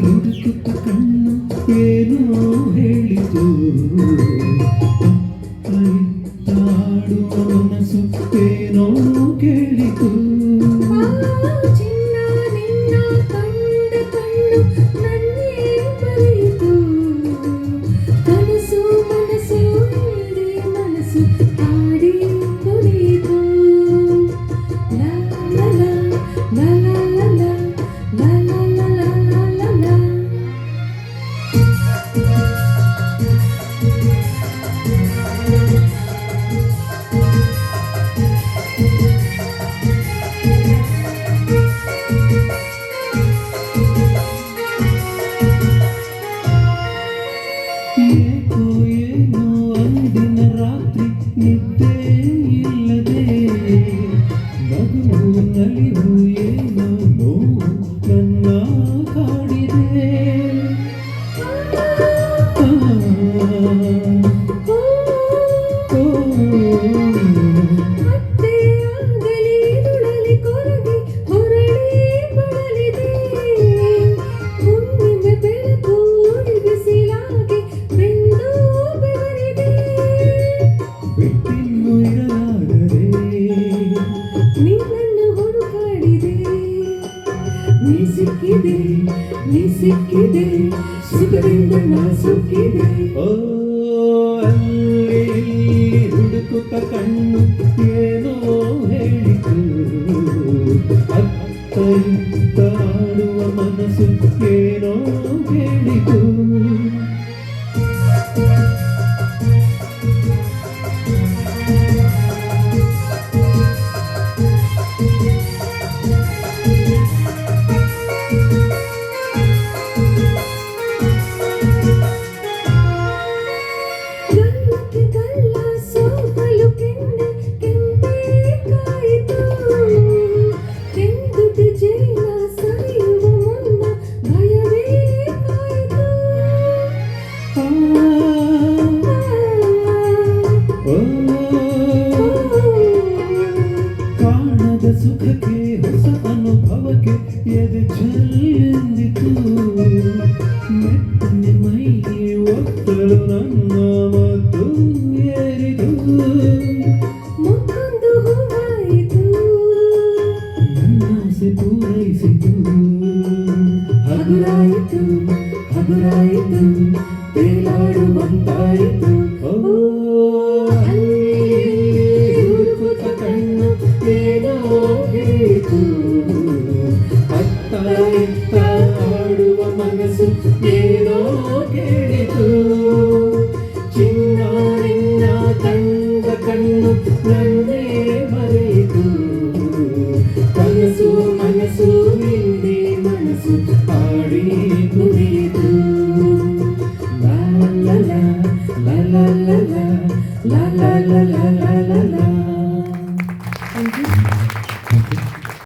ಹುಡುಕುತ್ತ ಕಣ್ಣು ಏನೋ ಹೇಳಿತು, ಆಡುವ ಮನಸ್ಸು ಏನೋ ಕೇಳಿತು. ಏಕೋ ಏನೋ ಅಂದಿನ ರಾತ್ರಿ ನಿದ್ದೆ ಇಲ್ಲದೆ, ನಗುವು ನಲಿವು ಏನೋ ನೋವು ನನ್ನ ಕಾಡಿದೆ. ಬಿಟ್ಟಿನ್ನು ಇರಲಾಗದೆ ನಿನ್ನನ್ನು ಹುಡುಕಾಡಿದೆ, ನೀ ಸಿಕ್ಕಿದೆ ಸುಖದಿಂದ ನಾ ಸುಕ್ಕಿದೆ. ಓ ಅಲ್ಲಿ ಹುಡುಕುತ್ತ ಕಣ್ಣು ಏನೋ ಹೇಳಿತು, ಅತ್ತ ಇತ್ತ ಆಡುವ ಮನಸ್ಸು ಏನೋ ಹೇಳಿತು. ಕಾಣದ ಸುಖಕ್ಕೆ ಹೊಸ ಅನುಭವಕ್ಕೆ ಎದೆ ಚೆಲ್ಲಿಂದಿತು, ಮೆತ್ತನೆ ಮೈಗೆ ಒತ್ತಲು ನನ್ನ ಮತ್ತು ಏರಿದು. ಮುತ್ತೊಂದು ಹೂವಾಯಿತು, ನನ್ನ ಆಸೆ ಪೂರೈಸಿತು. ಹಗುರಾಯಿತು ತೇಲಾಡುವಂತಾಯಿತು.